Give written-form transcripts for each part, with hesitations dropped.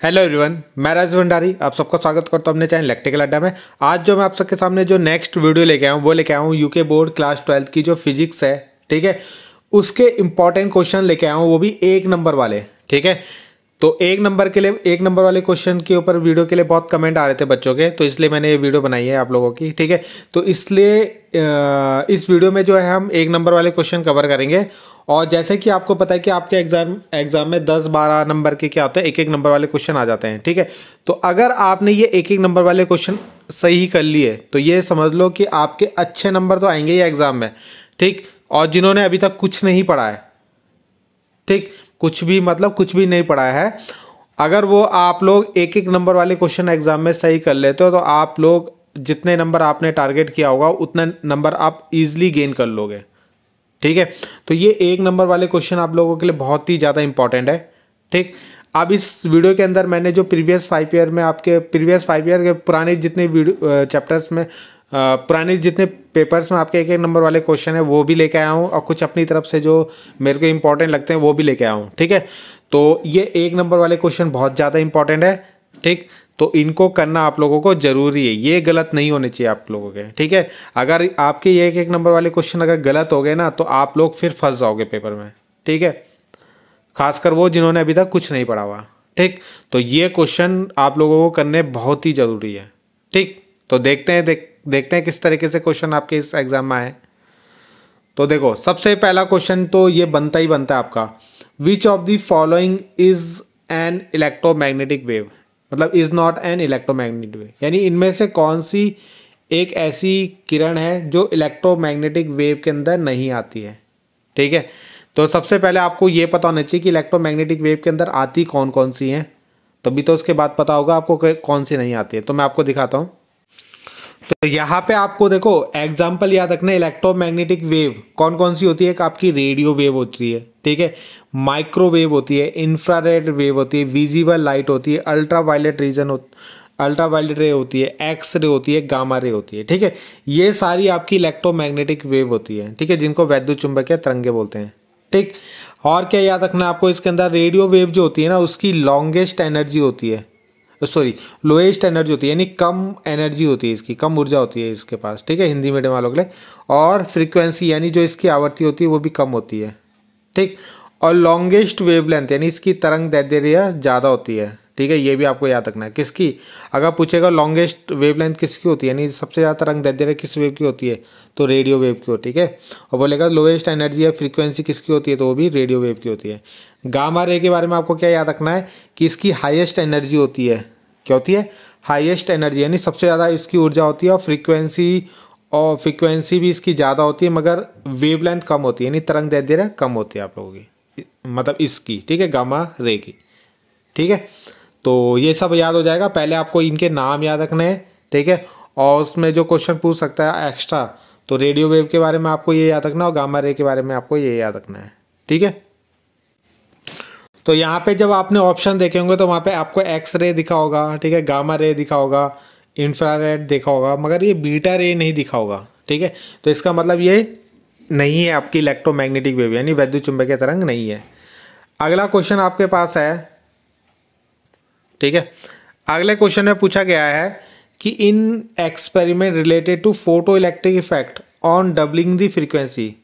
Hello everyone, मैं राज भंडारी आप सबका स्वागत करता हूं अपने चैनल इलेक्ट्रिकल अड्डा में। आज जो मैं आप सबके सामने जो नेक्स्ट वीडियो लेके आया हूं वो लेके आया हूं यूके बोर्ड क्लास 12 की जो फिजिक्स है, ठीक है, उसके इंपॉर्टेंट क्वेश्चन लेके आया हूं, वो भी 1 नंबर वाले। ठीक है, तो 1 नंबर के लिए 1 नंबर वाले क्वेश्चन के ऊपर वीडियो के लिए बहुत कमेंट आ रहे थे बच्चों के, तो इसलिए मैंने ये वीडियो बनाई है आप लोगों की। ठीक है, तो इसलिए इस वीडियो में जो है हम 1 नंबर वाले क्वेश्चन कवर करेंगे। और जैसे कि आपको पता है कि आपके एग्जाम में 10-12 नंबर के क्या होते हैं, 1-1 नंबर वाले क्वेश्चन आ जाते हैं। ठीक है, तो अगर आपने ये 1-1 नंबर वाले क्वेश्चन सही कर लिए तो ये समझ लो कि आपके अच्छे नंबर तो आएंगे ही एग्जाम में। ठीक, और जिन्होंने अभी तक कुछ नहीं पढ़ा है, ठीक, कुछ भी मतलब कुछ भी नहीं पढ़ा है, अगर वो आप लोग 1-1 नंबर वाले क्वेश्चन एग्जाम में सही कर लेते हो तो आप लोग जितने नंबर आपने टारगेट किया होगा उतना नंबर आप इजीली गेन कर लोगे। ठीक है, तो ये 1 नंबर वाले क्वेश्चन आप लोगों के लिए बहुत ही ज़्यादा इंपॉर्टेंट है। ठीक, अब इस वीडियो के अंदर मैंने जो प्रीवियस 5 ईयर में आपके प्रीवियस 5 ईयर के पुराने जितने वीडियो चैप्टर्स में पुराने जितने पेपर्स में आपके 1-1 नंबर वाले क्वेश्चन है वो भी लेके आया हूँ, और कुछ अपनी तरफ से जो मेरे को इंपॉर्टेंट लगते हैं वो भी लेके आया हूँ। ठीक है, तो ये 1 नंबर वाले क्वेश्चन बहुत ज़्यादा इंपॉर्टेंट है। ठीक, तो इनको करना आप लोगों को जरूरी है, ये गलत नहीं होने चाहिए आप लोगों के। ठीक है, अगर आपके ये 1-1 नंबर वाले क्वेश्चन अगर गलत हो गए ना तो आप लोग फिर फंस जाओगे पेपर में। ठीक है, खासकर वो जिन्होंने अभी तक कुछ नहीं पढ़ा हुआ। ठीक, तो ये क्वेश्चन आप लोगों को करने बहुत ही ज़रूरी है। ठीक, तो देखते हैं किस तरीके से क्वेश्चन आपके इस एग्जाम में आए। तो देखो, सबसे पहला क्वेश्चन तो ये बनता ही बनता है आपका, which of the following is an electromagnetic wave, मतलब is not an electromagnetic wave, यानी इनमें से कौन सी एक ऐसी किरण है जो इलेक्ट्रोमैग्नेटिक वेव के अंदर नहीं आती है। ठीक है, तो सबसे पहले आपको ये पता होना चाहिए कि इलेक्ट्रोमैग्नेटिक वेव के अंदर आती कौन कौन सी हैं, तभी तो उसके बाद पता होगा आपको कौन सी नहीं आती है। तो मैं आपको दिखाता हूँ। तो यहाँ पे आपको देखो एग्जाम्पल याद रखना, इलेक्ट्रोमैग्नेटिक वेव कौन कौन सी होती है। एक आपकी रेडियो वेव होती है, ठीक है, माइक्रोवेव होती है, इंफ्रारेड वेव होती है, विजिबल लाइट होती है, अल्ट्रावायलेट रे होती है, एक्स रे होती है, गामा रे होती है। ठीक है, ये सारी आपकी इलेक्ट्रोमैग्नेटिक वेव होती है। ठीक है, जिनको वैद्युत चुंबकीय तरंगे बोलते हैं। ठीक, और क्या याद रखना आपको, इसके अंदर रेडियो वेव जो होती है ना उसकी लॉन्गेस्ट एनर्जी होती है, सॉरी लोएस्ट एनर्जी होती है, यानी कम एनर्जी होती है, इसकी कम ऊर्जा होती है इसके पास। ठीक है, हिंदी मीडियम वालों के लिए। और फ्रीक्वेंसी यानी जो इसकी आवृत्ति होती है वो भी कम होती है। ठीक, और लॉन्गेस्ट वेवलेंथ यानी इसकी तरंग दैर्ध्य ज़्यादा होती है। ठीक है, ये भी आपको याद रखना है। किसकी, अगर पूछेगा लॉन्गेस्ट वेवलेंथ किसकी होती है, यानी सबसे ज़्यादा तरंग दैर्ध्य किस वेव की होती है, तो रेडियो वेव की होती है। ठीक है, और बोलेगा लोएस्ट एनर्जी या फ्रीक्वेंसी किसकी होती है, तो वो भी रेडियो वेव की होती है। गामा रे के बारे में आपको क्या याद रखना है कि इसकी हाईएस्ट एनर्जी होती है। क्या होती है, हाईएस्ट एनर्जी, यानी सबसे ज़्यादा इसकी ऊर्जा होती है, और फ्रीक्वेंसी भी इसकी ज़्यादा होती है, मगर वेवलेंथ कम होती है, यानी तरंग दैर्ध्य कम होती है आप लोगों की, मतलब इसकी। ठीक है, गामा रे की। ठीक है, तो ये सब याद हो जाएगा। पहले आपको इनके नाम याद रखने हैं। ठीक है, और उसमें जो क्वेश्चन पूछ सकता है एक्स्ट्रा, तो रेडियो वेव के बारे में आपको ये याद रखना और गामा रे के बारे में आपको ये याद रखना है। ठीक है, तो यहाँ पे जब आपने ऑप्शन देखे होंगे तो वहाँ पे आपको एक्स रे दिखा होगा, ठीक है, गामा रे दिखा होगा, इंफ्रारेड देखा होगा, मगर ये बीटा रे नहीं दिखा होगा। ठीक है, तो इसका मतलब ये नहीं है आपकी इलेक्ट्रोमैग्नेटिक वेव, यानी वैद्युत चुंबकीय तरंग नहीं है। अगला क्वेश्चन आपके पास है, ठीक है, अगले क्वेश्चन में पूछा गया है कि in experiment related to photoelectric effect on doubling the frequency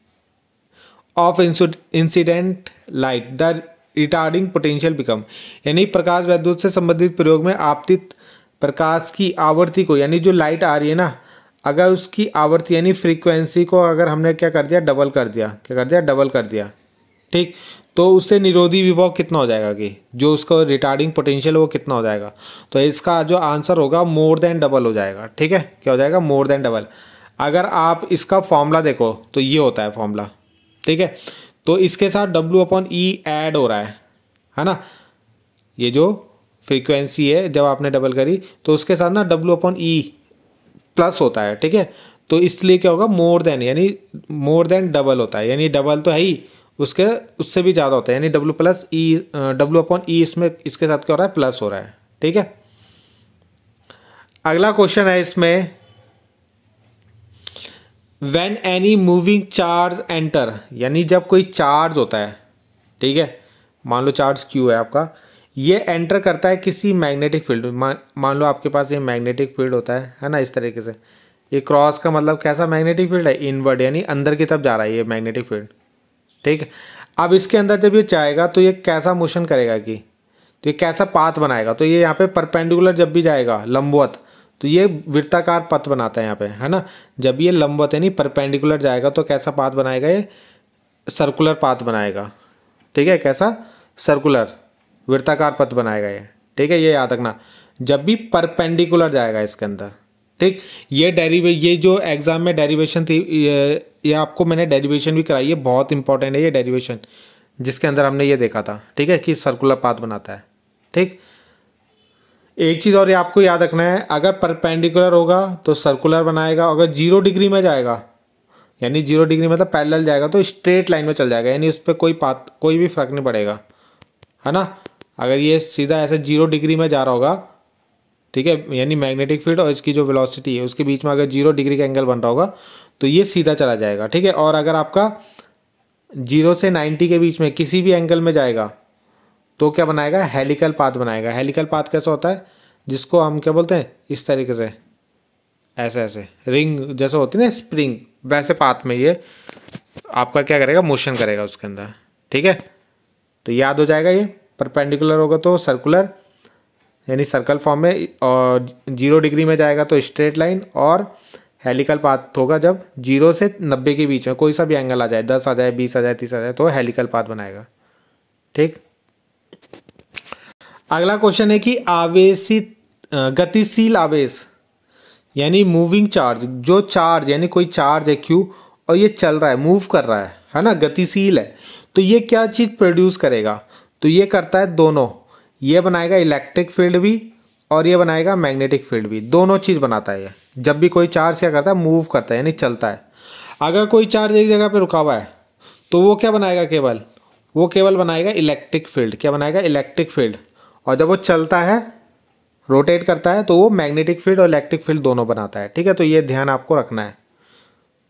of incident light the retarding potential become, यानी प्रकाश वैद्युत से संबंधित प्रयोग में आपतित प्रकाश की आवृत्ति को, यानी जो लाइट आ रही है ना, अगर उसकी आवृत्ति यानी फ्रीक्वेंसी को अगर हमने क्या कर दिया, डबल कर दिया, क्या कर दिया, डबल कर दिया। ठीक, तो उससे निरोधी विभव कितना हो जाएगा, कि जो उसका रिटार्डिंग पोटेंशियल है वो कितना हो जाएगा, तो इसका जो आंसर होगा मोर देन डबल हो जाएगा। ठीक है, क्या हो जाएगा, मोर देन डबल। अगर आप इसका फॉर्मूला देखो तो ये होता है फॉर्मूला। ठीक है, तो इसके साथ W/E ऐड हो रहा है ना, ये जो फ्रीक्वेंसी है जब आपने डबल करी तो उसके साथ ना W/E प्लस होता है। ठीक है, तो इसलिए क्या होगा, मोर देन, यानी मोर देन डबल होता है, यानी डबल तो है ही, उससे भी ज़्यादा होता है, यानी W/E इसमें इसके साथ क्या हो रहा है, प्लस हो रहा है। ठीक है, अगला क्वेश्चन है इसमें, when any moving charge enter, यानी जब कोई चार्ज होता है, ठीक है, मान लो चार्ज Q है आपका, ये एंटर करता है किसी मैग्नेटिक फील्ड में। मान लो आपके पास ये मैग्नेटिक फील्ड होता है ना, इस तरीके से। ये क्रॉस का मतलब कैसा मैग्नेटिक फील्ड है, इनवर्ड, यानी अंदर की तरफ जा रहा है ये मैग्नेटिक फील्ड, ठीक है। अब इसके अंदर जब ये जाएगा तो ये कैसा मोशन करेगा कि, तो ये कैसा पाथ बनाएगा, तो ये यहाँ पे परपेंडिकुलर जब भी जाएगा लंबवत, तो ये वृत्ताकार पथ बनाता है यहाँ पे, है ना। जब ये लंबवत यानी परपेंडिकुलर जाएगा तो कैसा पाथ बनाएगा, ये सर्कुलर पाथ बनाएगा, ठीक है। कैसा, सर्कुलर, वृत्ताकार पथ बनाएगा ये, ठीक है। ये याद रखना, जब भी परपेंडिकुलर जाएगा इसके अंदर, ठीक। ये जो एग्जाम में डेरिवेशन थी, ये आपको मैंने डेरिवेशन भी कराई है, बहुत इंपॉर्टेंट है ये डेरिवेशन, जिसके अंदर हमने ये देखा था, ठीक है, कि सर्कुलर पाथ बनाता है, ठीक। एक चीज़ और ये आपको याद रखना है, अगर परपेंडिकुलर होगा तो सर्कुलर बनाएगा, अगर 0 डिग्री में जाएगा, यानी 0 डिग्री मतलब पैरेलल जाएगा, तो स्ट्रेट लाइन में चल जाएगा, यानी उस पर कोई भी फर्क नहीं पड़ेगा, है ना। अगर ये सीधा ऐसे 0 डिग्री में जा रहा होगा, ठीक है, यानी मैग्नेटिक फील्ड और इसकी जो वेलोसिटी है उसके बीच में अगर 0 डिग्री का एंगल बन रहा होगा तो ये सीधा चला जाएगा, ठीक है। और अगर आपका 0 से 90 के बीच में किसी भी एंगल में जाएगा तो क्या बनाएगा, हेलिकल पाथ बनाएगा। हेलिकल पाथ कैसा होता है, जिसको हम क्या बोलते हैं, इस तरीके से ऐसे ऐसे रिंग जैसे होती है ना स्प्रिंग, वैसे पाथ में ये आपका क्या करेगा, मोशन करेगा उसके अंदर, ठीक है। तो याद हो जाएगा, ये परपेंडिकुलर होगा तो सर्कुलर यानी सर्कल फॉर्म में, और 0 डिग्री में जाएगा तो स्ट्रेट लाइन, और हेलिकल पाथ होगा जब 0 से 90 के बीच में कोई सा भी एंगल आ जाए, 10 आ जाए, 20 आ जाए, 30 आ जाए, तो हेलिकल पाथ बनाएगा, ठीक। अगला क्वेश्चन है कि आवेशित गतिशील आवेश यानी मूविंग चार्ज, जो चार्ज यानी कोई चार्ज है Q और ये चल रहा है, मूव कर रहा है ना, गतिशील है, तो ये क्या चीज़ प्रोड्यूस करेगा, तो ये करता है दोनों, ये बनाएगा इलेक्ट्रिक फील्ड भी और ये बनाएगा मैग्नेटिक फील्ड भी, दोनों चीज़ बनाता है ये। जब भी कोई चार्ज क्या करता है, मूव करता है यानी चलता है। अगर कोई चार्ज एक जगह पे रुका हुआ है तो वो क्या बनाएगा, वो केवल बनाएगा इलेक्ट्रिक फील्ड। क्या बनाएगा, इलेक्ट्रिक फील्ड। और जब वो चलता है, रोटेट करता है, तो वो मैग्नेटिक फील्ड और इलेक्ट्रिक फील्ड दोनों बनाता है, ठीक है। तो ये ध्यान आपको रखना है।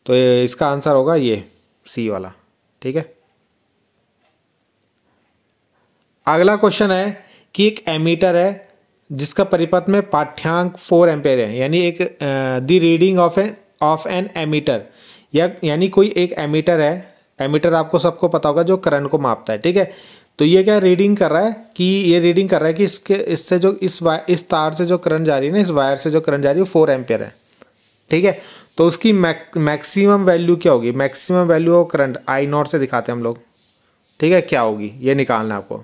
तो इसका आंसर होगा ये सी वाला, ठीक है। अगला क्वेश्चन है कि एक एमीटर है जिसका परिपथ में पाठ्यांक 4 एम्पेयर है, यानी एक the reading of an ammeter, यानी कोई एक एमीटर है। एमीटर आपको सबको पता होगा जो करंट को मापता है, ठीक है। तो ये क्या रीडिंग कर रहा है कि इससे जो इस तार से जो करंट जा रही है ना, इस वायर से जो करंट जा रही है वो 4 एम्पेयर है, ठीक है। तो उसकी मैक्सिमम वैल्यू क्या होगी, maximum value of current I0 से दिखाते हैं हम लोग, ठीक है, क्या होगी ये निकालना है आपको।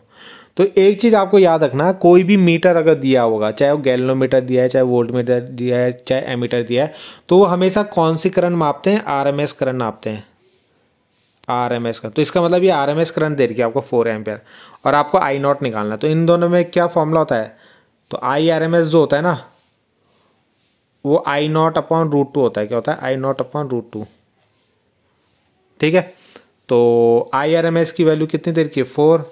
तो एक चीज़ आपको याद रखना, कोई भी मीटर अगर दिया होगा, चाहे वो गैल्वेनोमीटर दिया है, चाहे वोल्ट मीटर दिया है, चाहे एमीटर दिया है, तो वो हमेशा कौन सी करंट मापते हैं, RMS करंट मापते हैं, RMS का। तो इसका मतलब ये RMS करंट दे रही है आपको 4 एम्पेयर, और आपको I0 निकालना। तो इन दोनों में क्या फॉर्मूला होता है, तो IRMS जो होता है ना, वो I0/√2 होता है। क्या होता है, I0/√2, ठीक है। तो IRMS की वैल्यू कितनी देर की है, 4,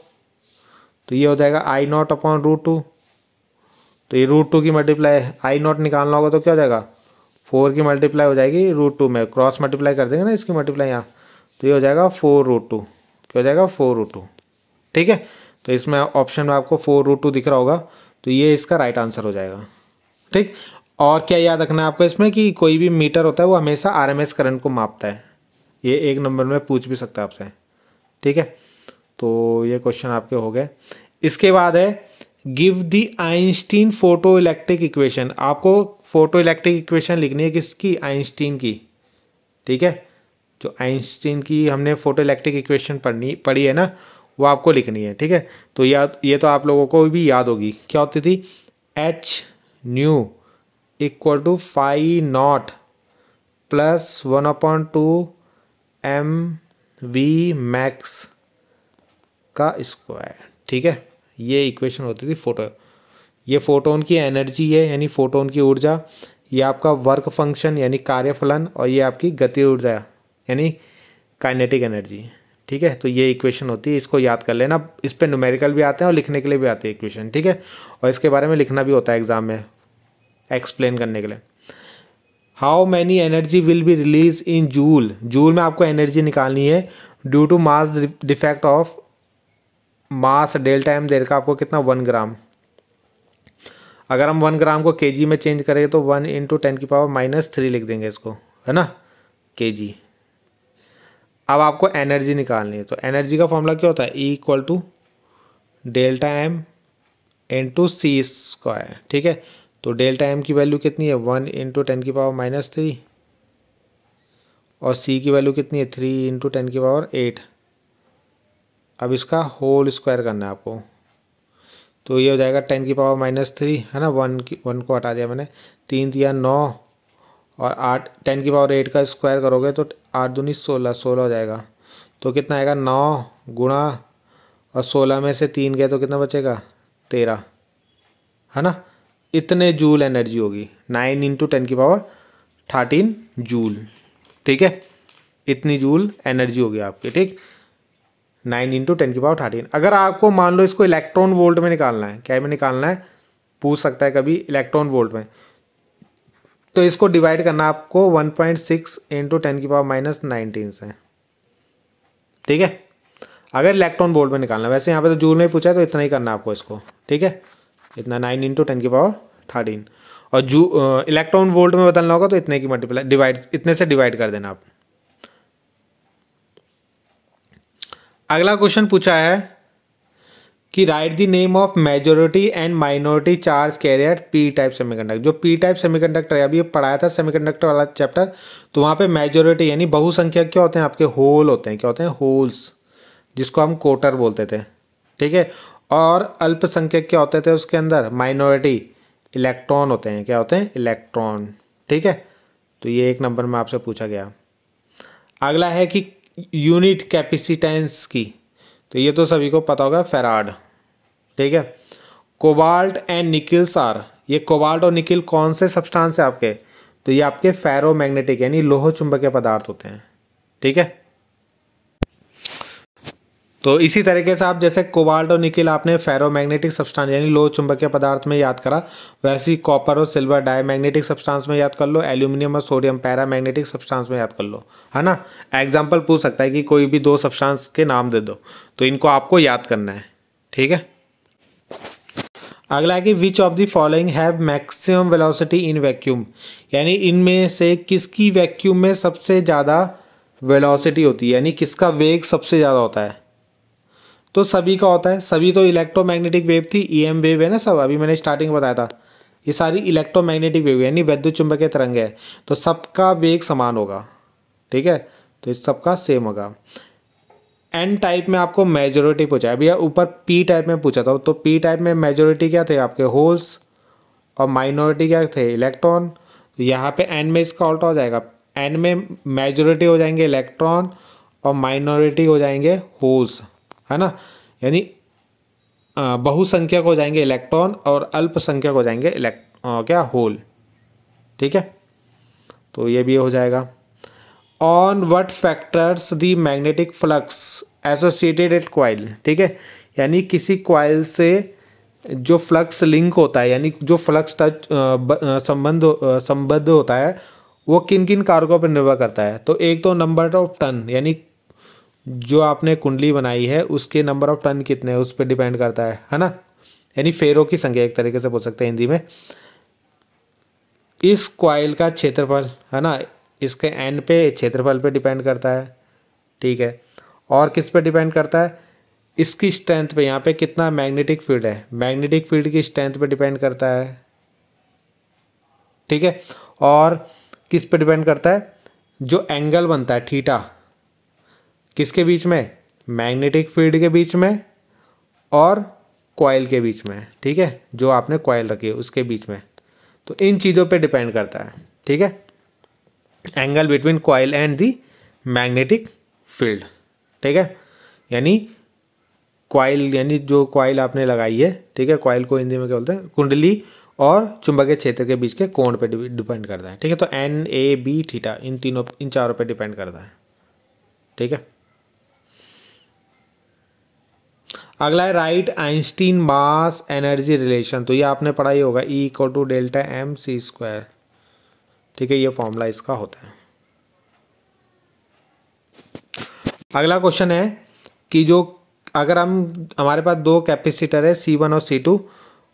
तो ये हो जाएगा I0/√2। तो ये √2 की मल्टीप्लाई, I0 निकालना होगा तो क्या हो जाएगा, 4 की मल्टीप्लाई हो जाएगी √2 में, क्रॉस मल्टीप्लाई कर देंगे ना इसकी मल्टीप्लाई यहाँ, तो ये हो जाएगा 4√2। क्या हो जाएगा, 4√2, ठीक है। तो इसमें ऑप्शन में आपको 4√2 दिख रहा होगा, तो ये इसका राइट आंसर हो जाएगा, ठीक। और क्या याद रखना है आपको इसमें कि कोई भी मीटर होता है वो हमेशा RMS करंट को मापता है। ये 1 नंबर में पूछ भी सकता है आपसे, ठीक है। तो ये क्वेश्चन आपके हो गए। इसके बाद है give the Einstein photo electric equation. आपको फोटो इलेक्ट्रिक इक्वेशन लिखनी है, किसकी, आइंस्टीन की, ठीक है। जो आइंस्टीन की हमने फोटो इलेक्ट्रिक इक्वेशन पढ़ी है ना, वो आपको लिखनी है, ठीक है। तो ये तो आप लोगों को भी याद होगी, क्या होती थी, H = φ0 + 1/2 mv max का स्क्वायर, ठीक है। ये इक्वेशन होती थी फोटो। ये फोटोन की एनर्जी है, यानी फोटोन की ऊर्जा, ये आपका वर्क फंक्शन यानी कार्यफलन, और ये आपकी गति ऊर्जा यानी काइनेटिक एनर्जी, ठीक है। तो ये इक्वेशन होती है, इसको याद कर लेना। इस पे न्यूमेरिकल भी आते हैं और लिखने के लिए भी आते हैं इक्वेशन, ठीक है। और इसके बारे में लिखना भी होता है एग्जाम में, एक्सप्लेन करने के लिए। How many energy will be release in joule. Joule में आपको एनर्जी निकालनी है due to mass defect of mass delta M दे रखा आपको कितना 1 ग्राम। अगर हम 1 ग्राम को केजी में चेंज करें तो 1 × 10⁻³ लिख देंगे इसको, है ना, केजी। अब आपको एनर्जी निकालनी है, तो एनर्जी का फॉर्मूला क्या होता है, E = डेल्टा एम × c², ठीक है। तो डेल्टा एम की वैल्यू कितनी है 1 × 10⁻³ और c की वैल्यू कितनी है 3 × 10⁸। अब इसका होल स्क्वायर करना है आपको, तो ये हो जाएगा 10⁻³ है ना, 1 को हटा दिया मैंने, 3 × 3 = 9 और 8 10⁸ का स्क्वायर करोगे तो 8 दूनी 16 हो जाएगा। तो कितना आएगा 9 गुणा और 16 में से 3 गए तो कितना बचेगा 13, है ना। इतने जूल एनर्जी होगी, 9 × 10⁻13 जूल, ठीक है। इतनी जूल एनर्जी होगी आपकी, ठीक, 9 × 10⁻13। अगर आपको मान लो इसको इलेक्ट्रॉन वोल्ट में निकालना है, क्या में निकालना है, पूछ सकता है कभी इलेक्ट्रॉन वोल्ट में, तो इसको डिवाइड करना आपको 1.6 × 10⁻19 से, ठीक है। अगर इलेक्ट्रॉन वोल्ट में निकालना है, वैसे यहाँ पे तो जूल में पूछा है तो इतना ही करना है आपको इसको, ठीक है, इतना 9 × 10⁻13। और इलेक्ट्रॉन वोल्ट में बदलना होगा तो इतने की मल्टीप्लाई इतने से डिवाइड कर देना आप। अगला क्वेश्चन पूछा है कि right the name of majority and minority charge carrier P type semiconductor. जो पी टाइप सेमीकंडक्टर है, अभी ये पढ़ाया था सेमीकंडक्टर वाला चैप्टर, तो वहाँ पे मेजॉरिटी यानी बहुसंख्यक क्या होते हैं आपके, होल होते हैं, क्या होते हैं, होल्स, जिसको हम कोटर बोलते थे, ठीक है। और अल्पसंख्यक क्या होते थे उसके अंदर, माइनॉरिटी, इलेक्ट्रॉन होते हैं, क्या होते हैं, इलेक्ट्रॉन, ठीक है। तो ये 1 नंबर में आपसे पूछा गया। अगला है कि यूनिट कैपेसिटेंस की, तो ये तो सभी को पता होगा, फैराड, ठीक है। कोबाल्ट एंड निकिल्स आर, ये कोबाल्ट और निकिल कौन से सब्सटेंस है आपके, तो ये आपके फेरोमैग्नेटिक यानी लोह चुंबकीय पदार्थ होते हैं, ठीक है। तो इसी तरीके से आप जैसे कोबाल्ट और निकिल आपने फेरोमैग्नेटिक सब्सटेंस यानी लोह चुंबकीय पदार्थ में याद करा, वैसे ही कॉपर और सिल्वर डायमैग्नेटिक सब्सटेंस में याद कर लो, एल्यूमिनियम और सोडियम पैरामैग्नेटिक सब्सटेंस में याद कर लो, है ना। एग्जाम्पल पूछ सकता है कि कोई भी 2 सब्सटेंस के नाम दे दो, तो इनको आपको याद करना है, ठीक है। अगला है कि विच of the following have maximum velocity in vacuum, यानी इनमें से किसकी वैक्यूम में सबसे ज़्यादा वेलोसिटी होती है, यानी किसका वेग सबसे ज़्यादा होता है। तो सभी का होता है, सभी तो इलेक्ट्रोमैग्नेटिक वेव थी, ईएम वेव है ना सब, अभी मैंने स्टार्टिंग में बताया था, ये सारी इलेक्ट्रोमैग्नेटिक वेव यानी वैद्युत चुंबकीय तरंग है, तो सबका वेग समान होगा, ठीक है, तो इस सबका सेम होगा। एन टाइप में आपको मेजॉरिटी पूछा है, भैया ऊपर पी टाइप में पूछा था, तो पी टाइप में मेजॉरिटी क्या थे आपके, होल्स, और माइनॉरिटी क्या थे, इलेक्ट्रॉन। तो यहाँ पे एन में इसका उल्टा हो जाएगा, एन में मेजॉरिटी हो जाएंगे इलेक्ट्रॉन और माइनॉरिटी हो जाएंगे होल्स, है ना, यानी बहुसंख्यक हो जाएंगे इलेक्ट्रॉन और अल्पसंख्यक हो जाएंगे क्या, होल, ठीक है। तो ये भी हो जाएगा। On what factors the magnetic flux associated at coil, ठीक है, यानी किसी क्वाइल से जो फ्लक्स लिंक होता है, यानी जो फ्लक्स टच संबद्ध होता है, वो किन किन कारकों पर निर्भर करता है। तो एक तो नंबर ऑफ टर्न, यानी जो आपने कुंडली बनाई है उसके नंबर ऑफ टर्न कितने हैं उस पर डिपेंड करता है ना, यानी फेरों की संख्या एक तरीके से बोल सकते हैं हिंदी में। इस क्वाइल का क्षेत्रफल, है ना, इसके एंड पे क्षेत्रफल पे डिपेंड करता है, ठीक है। और किस पे डिपेंड करता है, इसकी स्ट्रेंथ पे, यहाँ पे कितना मैग्नेटिक फील्ड है, मैग्नेटिक फील्ड की स्ट्रेंथ पे डिपेंड करता है, ठीक है। और किस पे डिपेंड करता है, जो एंगल बनता है थीटा, किसके बीच में, मैग्नेटिक फील्ड के बीच में और कॉइल के बीच में, ठीक है, जो आपने कॉइल रखी है उसके बीच में। तो इन चीज़ों पे डिपेंड करता है, ठीक है, angle between coil and the magnetic field, ठीक है। यानी कॉइल यानी जो कॉइल आपने लगाई है, ठीक है, कॉइल को हिंदी में क्या बोलते हैं, कुंडली और चुंबकीय क्षेत्र के बीच के कोण पे डिपेंड करता है, ठीक है। तो N A B theta in चारों पे डिपेंड करता है, ठीक है। अगला है right Einstein mass energy relation, तो ये आपने पढ़ा ही होगा, E = डेल्टा एम c², ठीक है, ये फॉर्मूला इसका होता है। अगला क्वेश्चन है कि जो अगर हमारे पास दो कैपेसिटर है C1 और C2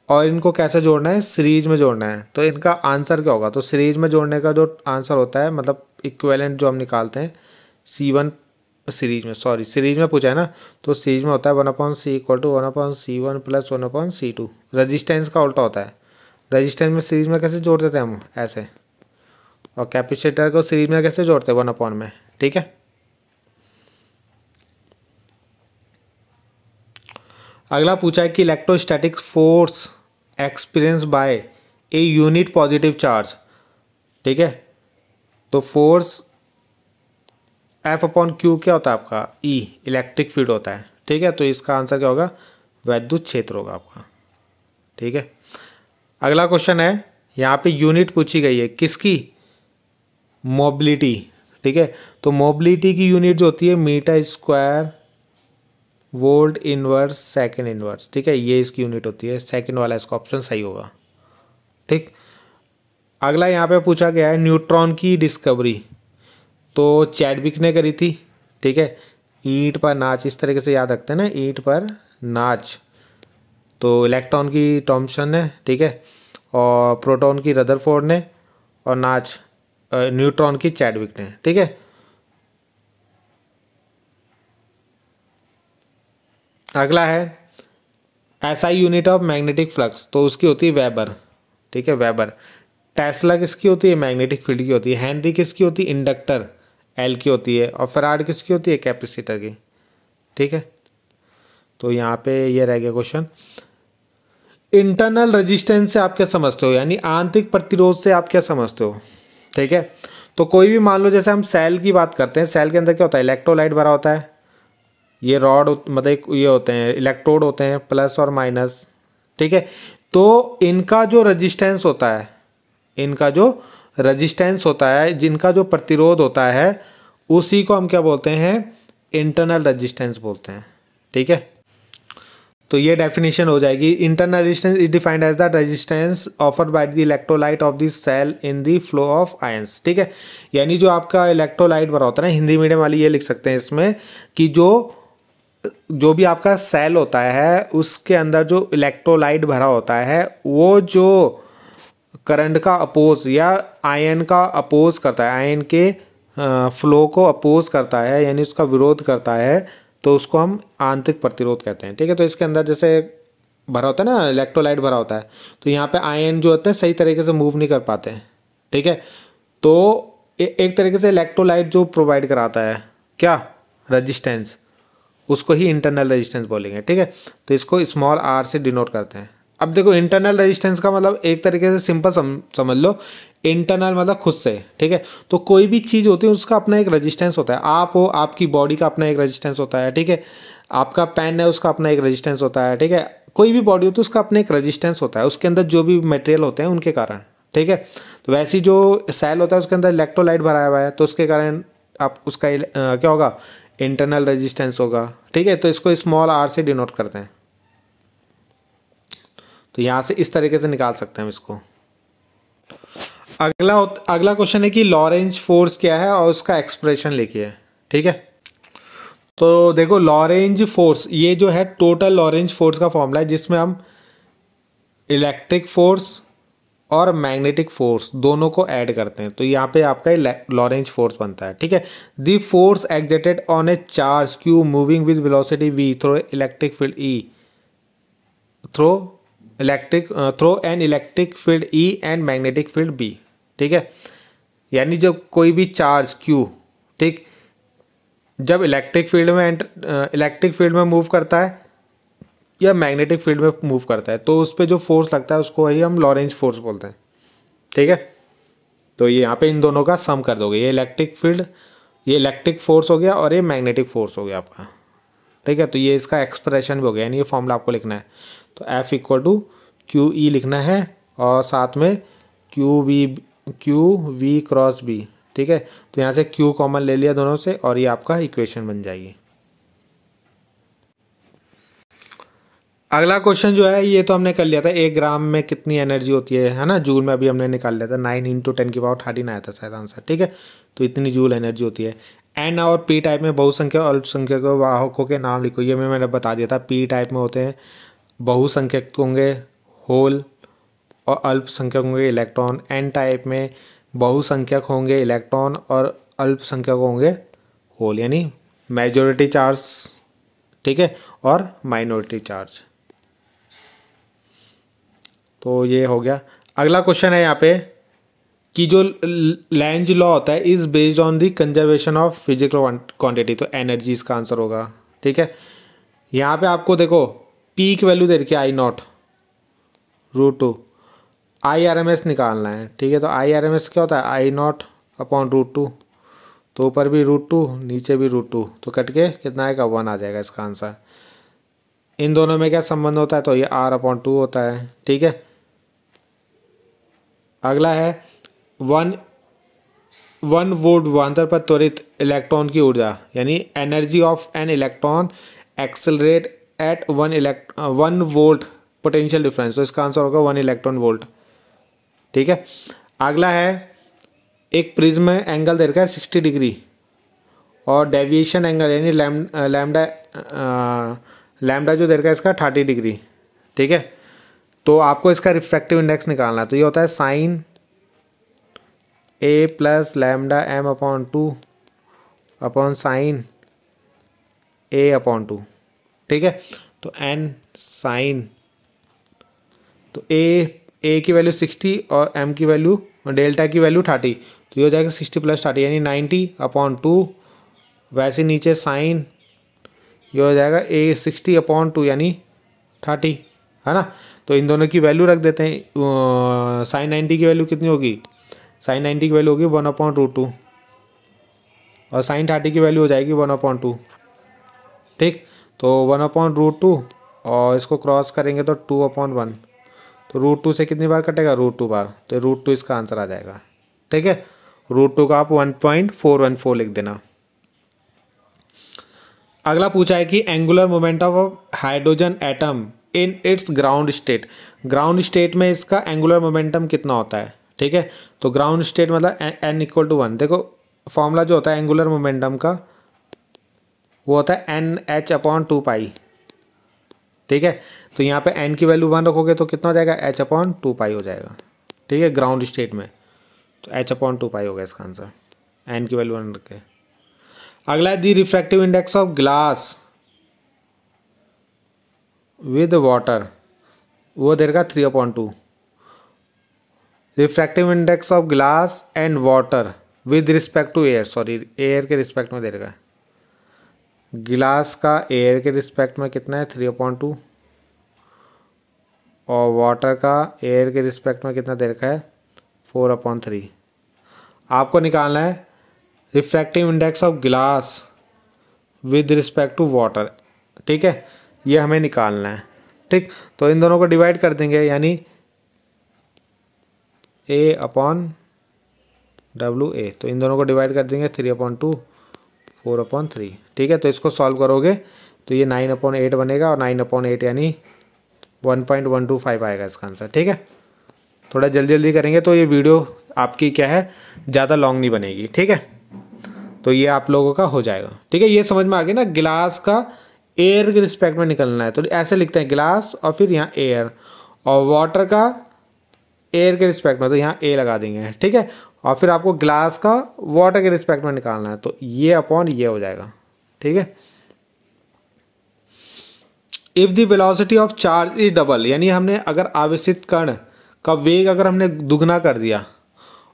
और इनको कैसे जोड़ना है, सीरीज में जोड़ना है, तो इनका आंसर क्या होगा? तो सीरीज में जोड़ने का जो आंसर होता है, मतलब इक्विवेलेंट जो हम निकालते हैं C1 सीरीज में पूछा है ना, तो सीरीज में होता है 1/C equal to 1/C1 plus 1/C2। Resistance का उल्टा होता है। रजिस्टेंस में सीरीज में कैसे जोड़ देते हैं हम, ऐसे, और कैपेसिटर को सीरीज में कैसे जोड़ते हैं 1/, में। ठीक है, अगला पूछा है कि electrostatic force experience by a unit positive charge. ठीक है, तो फोर्स F/Q क्या होता है आपका? E इलेक्ट्रिक फील्ड होता है। ठीक है, तो इसका आंसर क्या होगा? वैद्युत क्षेत्र होगा आपका। ठीक है, अगला क्वेश्चन है, यहाँ पे यूनिट पूछी गई है किसकी? मोबिलिटी। ठीक है, तो मोबिलिटी की यूनिट जो होती है metre square volt inverse second inverse. ठीक है, ये इसकी यूनिट होती है। सेकंड वाला इसका ऑप्शन सही होगा। ठीक, अगला यहाँ पे पूछा गया है न्यूट्रॉन की डिस्कवरी, तो चैडविक ने करी थी। ठीक है, ईंट पर नाच, इस तरीके से याद रखते हैं ना, ईंट पर नाच। तो इलेक्ट्रॉन की थॉमसन ने, ठीक है, और प्रोटॉन की रदरफोर्ड ने, और नाच न्यूट्रॉन की चैडविक ने। ठीक है, अगला है SI unit of magnetic flux, तो उसकी होती है वेबर। ठीक है, वेबर। टेस्ला किसकी होती है? मैग्नेटिक फील्ड की होती है। हेनरी किसकी होती है? इंडक्टर, L की होती है। और फराड किसकी होती है? कैपेसिटर की। ठीक है, तो यहाँ पे ये रह गया क्वेश्चन। इंटरनल रेजिस्टेंस से आप क्या समझते हो, यानी आंतरिक प्रतिरोध से आप क्या समझते हो? ठीक है, तो कोई भी मान लो, जैसे हम सेल की बात करते हैं, सेल के अंदर क्या होता है? इलेक्ट्रोलाइट भरा होता है। ये रॉड मतलब ये होते हैं, इलेक्ट्रोड होते हैं, प्लस और माइनस। ठीक है, तो इनका जो रेजिस्टेंस होता है, जिनका जो प्रतिरोध होता है, उसी को हम क्या बोलते हैं? इंटरनल रेजिस्टेंस बोलते हैं। ठीक है, तो ये डेफिनेशन हो जाएगी। Internal resistance is defined as the resistance offered by the electrolyte of the cell in the flow of ions. ठीक है, यानी जो आपका इलेक्ट्रोलाइट भरा होता है ना, हिंदी मीडियम वाली ये लिख सकते हैं इसमें कि जो भी आपका सेल होता है उसके अंदर जो इलेक्ट्रोलाइट भरा होता है, वो जो करंट का अपोज या आयन का अपोज करता है, आयन के फ्लो को अपोज करता है, यानी उसका विरोध करता है, तो उसको हम आंतरिक प्रतिरोध कहते हैं। ठीक है, तो इसके अंदर जैसे भरा होता है ना, इलेक्ट्रोलाइट भरा होता है, तो यहाँ पे आयन जो होते हैं सही तरीके से मूव नहीं कर पाते हैं। ठीक है, तो एक तरीके से इलेक्ट्रोलाइट जो प्रोवाइड कराता है क्या? रजिस्टेंस, उसको ही इंटरनल रेजिस्टेंस बोलेंगे। ठीक है, तो इसको स्मॉल r से डिनोट करते हैं। अब देखो, इंटरनल रेजिस्टेंस का मतलब एक तरीके से सिंपल समझ लो, इंटरनल मतलब खुद से। ठीक है, तो कोई भी चीज़ होती है उसका अपना एक रेजिस्टेंस होता है। आप हो, आपकी बॉडी का अपना एक रेजिस्टेंस होता है। ठीक है, आपका पेन है, उसका अपना एक रेजिस्टेंस होता है। ठीक है, कोई भी बॉडी होती है उसका अपना एक रेजिस्टेंस होता है, उसके अंदर जो भी मटेरियल होते हैं उनके कारण। ठीक है, तो वैसे ही जो सेल होता है उसके अंदर इलेक्ट्रोलाइट भराया हुआ है, तो उसके कारण आप उसका क्या होगा? इंटरनल रेजिस्टेंस होगा। ठीक है, तो इसको स्मॉल r से डिनोट करते हैं। तो यहाँ से इस तरीके से निकाल सकते हैं हम इसको। अगला क्वेश्चन है कि लॉरेंज फोर्स क्या है और उसका एक्सप्रेशन लिखिए। ठीक है, तो देखो, लॉरेंज फोर्स ये जो है टोटल लॉरेंज फोर्स का फॉर्मूला है, जिसमें हम इलेक्ट्रिक फोर्स और मैग्नेटिक फोर्स दोनों को ऐड करते हैं, तो यहाँ पे आपका लॉरेंज फोर्स बनता है। ठीक है, the force exerted on a charge Q moving with velocity v through electric field E through an electric field E and magnetic field B। ठीक है, यानी जब कोई भी चार्ज Q, ठीक, जब इलेक्ट्रिक फील्ड में मूव करता है या मैग्नेटिक फील्ड में मूव करता है, तो उस पर जो फोर्स लगता है उसको ही हम लॉरेंज फोर्स बोलते हैं। ठीक है, तो ये यहाँ पे इन दोनों का सम कर दोगे, ये इलेक्ट्रिक फोर्स हो गया और ये मैग्नेटिक फोर्स हो गया आपका। ठीक है, तो ये इसका एक्सप्रेशन भी हो गया, यानी ये फॉर्मूला आपको लिखना है। तो F इक्वल टू QE लिखना है और साथ में QV क्रॉस B। ठीक है, तो यहाँ से Q कॉमन ले लिया दोनों से और ये आपका इक्वेशन बन जाएगी। अगला क्वेश्चन जो है ये तो हमने कर लिया था, 1 ग्राम में कितनी एनर्जी होती है ना, जूल में अभी हमने निकाल लिया था, 9 × 10⁻³ आया था शायद आंसर। ठीक है, तो इतनी जूल एनर्जी होती है। एन और पी टाइप में बहुसंख्यक और अल्पसंख्यक वाहकों के नाम लिखो। ये मैंने बता दिया था। पी टाइप में होते हैं बहुसंख्यक होंगे होल और अल्पसंख्यक होंगे इलेक्ट्रॉन। एन टाइप में बहुसंख्यक होंगे इलेक्ट्रॉन और अल्पसंख्यक होंगे होल, यानी मेजॉरिटी चार्ज, ठीक है, और माइनॉरिटी चार्ज। तो ये हो गया। अगला क्वेश्चन है यहाँ पे कि जो लेंज लॉ होता है is based on the conservation of physical quantity, तो एनर्जी इसका आंसर होगा। ठीक है, यहाँ पे आपको देखो पी की वैल्यू दे रखी है I0/√2, IRMS निकालना है। ठीक है, तो IRMS क्या होता है I0/√2, तो ऊपर भी √2 नीचे भी √2, तो कट के कितना आएगा 1 आ जाएगा इसका आंसर। इन दोनों में क्या संबंध होता है, तो ये R/2 होता है। ठीक है, अगला है 1 वोल्ट विभवांतर पर त्वरित इलेक्ट्रॉन की ऊर्जा, यानी energy of an electron accelerate at 1 volt potential difference, तो इसका आंसर होगा 1 इलेक्ट्रॉन वोल्ट। ठीक है, अगला है एक प्रिज्म एंगल दे रखा है 60 डिग्री और डेविएशन एंगल यानी लैम्डा जो दे रखा है इसका 30 डिग्री। ठीक है, तो आपको इसका रिफ्रैक्टिव इंडेक्स निकालना है। तो ये होता है sine A plus lambda m/2 upon sine A/2। ठीक है, तो n साइन, तो A की वैल्यू 60 और m की वैल्यू डेल्टा की वैल्यू 30, तो ये हो जाएगा 60 + 30 यानी 90/2। वैसे नीचे साइन ये हो जाएगा A 60/2 यानी 30, है ना। तो इन दोनों की वैल्यू रख देते हैं। साइन 90 की वैल्यू कितनी होगी, साइन 90 की वैल्यू होगी 1/2 और साइन 30 की वैल्यू हो जाएगी 1/2। ठीक, तो 1/2 और इसको क्रॉस करेंगे तो 2/1, तो √2 से कितनी बार कटेगा, √2 बार, तो √2 इसका आंसर आ जाएगा। ठीक है, √2 का आप 1.414 लिख देना। अगला पूछा है कि angular momentum of hydrogen atom in its ground state, ground state में इसका एंगुलर मोमेंटम कितना होता है। ठीक है, तो ग्राउंड स्टेट मतलब n=1। देखो फॉर्मूला जो होता है एंगुलर मोमेंटम का वो होता है NH/2π। ठीक है, तो यहाँ पे n की वैल्यू 1 रखोगे तो कितना हो जाएगा H/2π हो जाएगा। ठीक है, ग्राउंड स्टेट में तो H/2π होगा इसका आंसर, n की वैल्यू 1 रखे। अगला है the refractive index of glass with water, वो दे रखा 3/2। Refractive index of glass and water with respect to air, sorry air के रिस्पेक्ट में दे रखा है। गिलास का एयर के रिस्पेक्ट में कितना है 3/2 और वाटर का एयर के रिस्पेक्ट में कितना दे रखा है 4/3। आपको निकालना है refractive index of glass with respect to water. ठीक है, ये हमें निकालना है। ठीक, तो इन दोनों को डिवाइड कर देंगे यानी A/WA, तो इन दोनों को डिवाइड कर देंगे 3/2 4/3। ठीक है, तो इसको सॉल्व करोगे तो ये 9/8 बनेगा और 9/8 यानी 1.125 आएगा इसका आंसर। ठीक है, थोड़ा जल्दी जल्दी करेंगे तो ये वीडियो आपकी क्या है ज़्यादा लॉन्ग नहीं बनेगी। ठीक है, तो ये आप लोगों का हो जाएगा। ठीक है, ये समझ में आ गया ना, गिलास का एयर के रिस्पेक्ट में निकलना है तो ऐसे लिखते हैं गिलास और फिर यहाँ एयर, और वाटर का एयर के रिस्पेक्ट में तो यहाँ ए लगा देंगे। ठीक है, और फिर आपको ग्लास का वाटर के रिस्पेक्ट में निकालना है तो ये अपॉन ये हो जाएगा। ठीक है, if the velocity of charge is double, यानी हमने अगर आवेशित कण का वेग अगर हमने दुगना कर दिया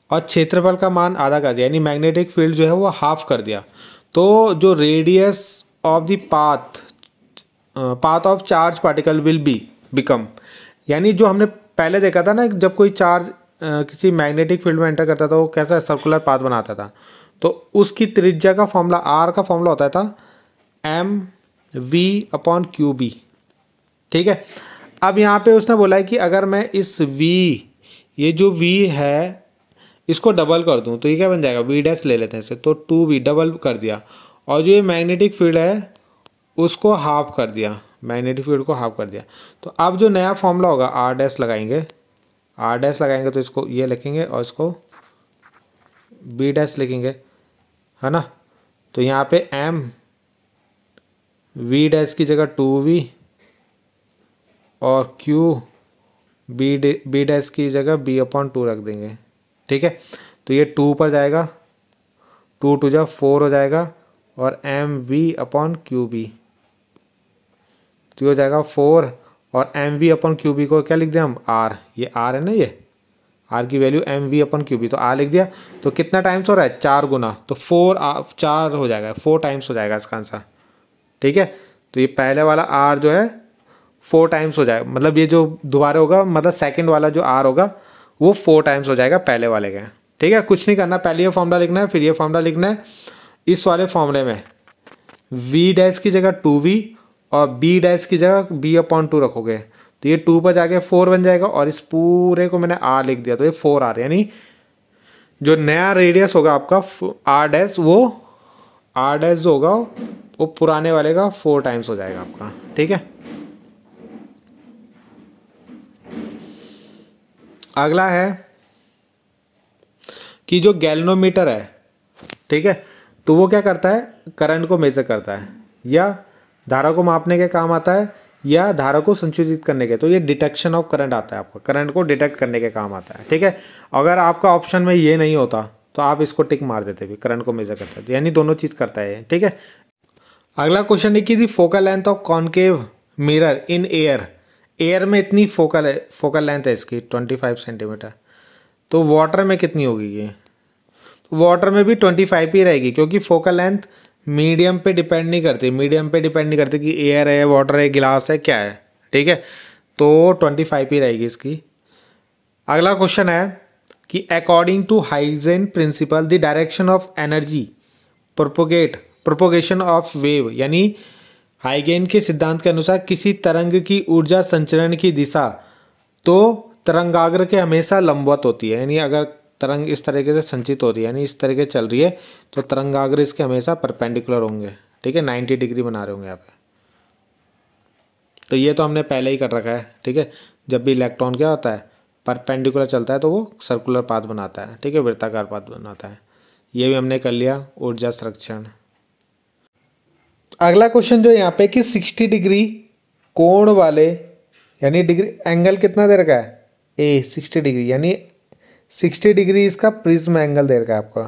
और क्षेत्रफल का मान आधा कर दिया, यानी मैग्नेटिक फील्ड जो है वो हाफ कर दिया, तो जो radius of the path of charge particle will become, यानी जो हमने पहले देखा था ना जब कोई चार्ज किसी मैग्नेटिक फील्ड में एंटर करता था वो कैसा सर्कुलर पाथ बनाता था, तो उसकी त्रिज्या का फॉर्मूला आर का फॉर्मूला होता था mv/qb। ठीक है, अब यहाँ पे उसने बोला है कि अगर मैं इस v, ये जो v है इसको डबल कर दूँ तो ये क्या बन जाएगा v' ले लेते हैं इसे, तो 2v डबल कर दिया, और जो ये मैग्नेटिक फील्ड है उसको हाफ कर दिया, मैग्नेटिक फील्ड को हाफ कर दिया, तो अब जो नया फॉर्मूला होगा r' लगाएंगे तो इसको ये लिखेंगे और इसको b' लिखेंगे, है ना। तो यहाँ पे m v डैश की जगह 2v और q b डैश की जगह b/2 रख देंगे। ठीक है, तो ये 2 पर जाएगा, 2 2 जा 4 हो जाएगा और mv/qb तो हो जाएगा 4 और mv/qb को क्या लिख दिया हम r, ये r है ना, ये r की वैल्यू mv/qb तो r लिख दिया। तो कितना टाइम्स हो रहा है, 4 गुना, तो 4 हो जाएगा, 4 टाइम्स हो जाएगा इसका आंसर। ठीक है, तो ये पहले वाला r जो है 4 टाइम्स हो जाएगा, मतलब ये जो दोबारा होगा, मतलब सेकंड वाला जो r होगा वो 4 टाइम्स हो जाएगा पहले वाले का। ठीक है, कुछ नहीं करना, पहले ये फॉर्मूला लिखना है, फिर ये फॉर्मूला लिखना है। इस वाले फॉर्मूले में v डैश की जगह 2v और b डैश की जगह b/2 रखोगे तो ये 2 पर जाके 4 बन जाएगा और इस पूरे को मैंने r लिख दिया तो ये 4r, यानी जो नया रेडियस होगा आपका r डैश, वो r डैश जो होगा वो पुराने वाले का 4 टाइम्स हो जाएगा आपका। ठीक है, अगला है कि जो गैल्वेनोमीटर है, ठीक है, तो वो क्या करता है, करंट को मेजर करता है या धारा को मापने के काम आता है या धारा को संशोधित करने के, तो ये डिटेक्शन ऑफ करंट आता है, आपका करंट को डिटेक्ट करने के काम आता है। ठीक है, अगर आपका ऑप्शन में ये नहीं होता तो आप इसको टिक मार देते भी, करंट को मेजर करता है, यानी दोनों चीज़ करता है। ठीक है, अगला क्वेश्चन है कि the focal length of concave mirror in air, air में इतनी फोकल लेंथ है इसकी 25 सेंटीमीटर, तो वाटर में कितनी होगी ये, तो वाटर में भी 25 ही रहेगी, क्योंकि फोकल लेंथ मीडियम पे डिपेंड नहीं करती, मीडियम पे डिपेंड नहीं करती कि एयर है, वाटर है, गिलास है, क्या है। ठीक है, तो 25 ही रहेगी इसकी। अगला क्वेश्चन है कि according to Huygens principle the direction of energy propagation of wave, यानी हाइगेन के सिद्धांत के अनुसार किसी तरंग की ऊर्जा संचरण की दिशा तो तरंगाग्र के हमेशा लंबवत होती है, यानी अगर तरंग इस तरीके से संचित हो रही है, यानी इस तरीके से चल रही है, तो तरंगाग्र इसके हमेशा परपेंडिकुलर होंगे। ठीक है, 90 डिग्री बना रहे होंगे यहाँ पे। तो ये तो हमने पहले ही कर रखा है। ठीक है, जब भी इलेक्ट्रॉन क्या होता है, परपेंडिकुलर चलता है तो वो सर्कुलर पाथ बनाता है। ठीक है, वृत्ताकार पाथ बनाता है, ये भी हमने कर लिया। ऊर्जा संरक्षण। अगला क्वेश्चन जो यहाँ पे कि 60 डिग्री कोण वाले, यानी डिग्री एंगल कितना दे रखा है, ए 60 डिग्री, यानी 60 डिग्री इसका प्रिज्म एंगल दे रखा है आपका।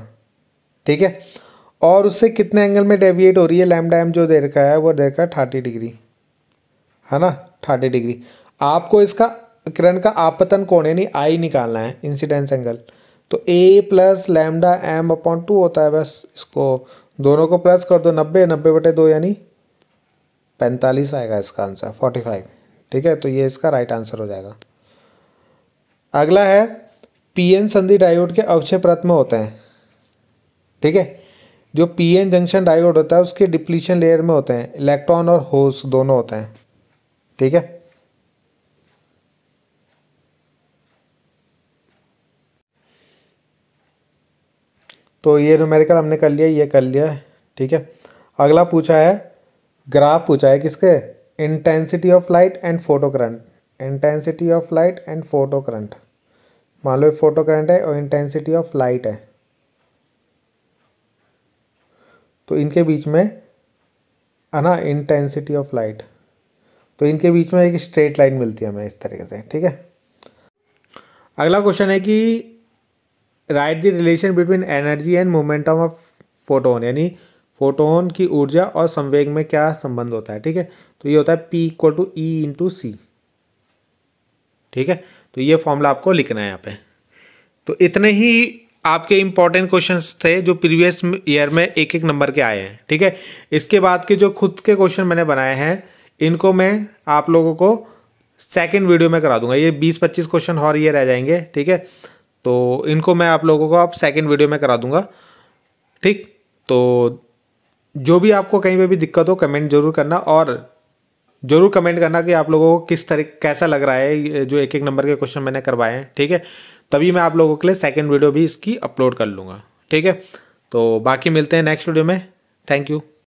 ठीक है, और उससे कितने एंगल में डेविएट हो रही है, लैम्डा एम जो दे रखा है वो दे रखा है 30 डिग्री, है ना, 30 डिग्री। आपको इसका किरण का आपतन कोण यानी आई निकालना है, इंसिडेंस एंगल, तो ए प्लस लैम्डा m/2 होता है। बस इसको दोनों को प्लस कर दो, 90/2 यानी 45 आएगा इसका आंसर, 45। ठीक है, तो ये इसका राइट आंसर हो जाएगा। अगला है पीएन संधि डायोड के अवक्षय परत में होते हैं। ठीक है, जो पीएन जंक्शन डायोड होता है उसके डिप्लीशन लेयर में होते हैं, इलेक्ट्रॉन और होल्स दोनों होते हैं। ठीक है, तो ये न्यूमेरिकल हमने कर लिया, ये कर लिया है। ठीक है, अगला पूछा है, ग्राफ पूछा है किसके, intensity of light and photo current, intensity of light and photo current. मान लो फोटो करंट है और इंटेंसिटी ऑफ लाइट है, तो इनके बीच में है ना, इंटेंसिटी ऑफ लाइट, तो इनके बीच में एक स्ट्रेट लाइन मिलती है हमें इस तरीके से। ठीक है, अगला क्वेश्चन है कि right the relation between energy and momentum of photon, यानी फोटोन की ऊर्जा और संवेग में क्या संबंध होता है। ठीक है, तो ये होता है P = E/c। ठीक है, तो ये फॉर्मूला आपको लिखना है यहाँ पे। तो इतने ही आपके इंपॉर्टेंट क्वेश्चंस थे जो प्रीवियस ईयर में एक एक नंबर के आए हैं। ठीक है, इसके बाद के जो खुद के क्वेश्चन मैंने बनाए हैं इनको मैं आप लोगों को सेकंड वीडियो में करा दूंगा। ये 20-25 क्वेश्चन और ये रह जाएंगे। ठीक है, तो इनको मैं आप लोगों को आप सेकंड वीडियो में करा दूंगा। ठीक, तो जो भी आपको कहीं पे भी दिक्कत हो कमेंट जरूर करना, और जरूर कमेंट करना कि आप लोगों को किस तरह कैसा लग रहा है जो एक एक नंबर के क्वेश्चन मैंने करवाए हैं। ठीक है, तभी मैं आप लोगों के लिए सेकंड वीडियो भी इसकी अपलोड कर लूँगा। ठीक है, तो बाकी मिलते हैं नेक्स्ट वीडियो में। Thank you.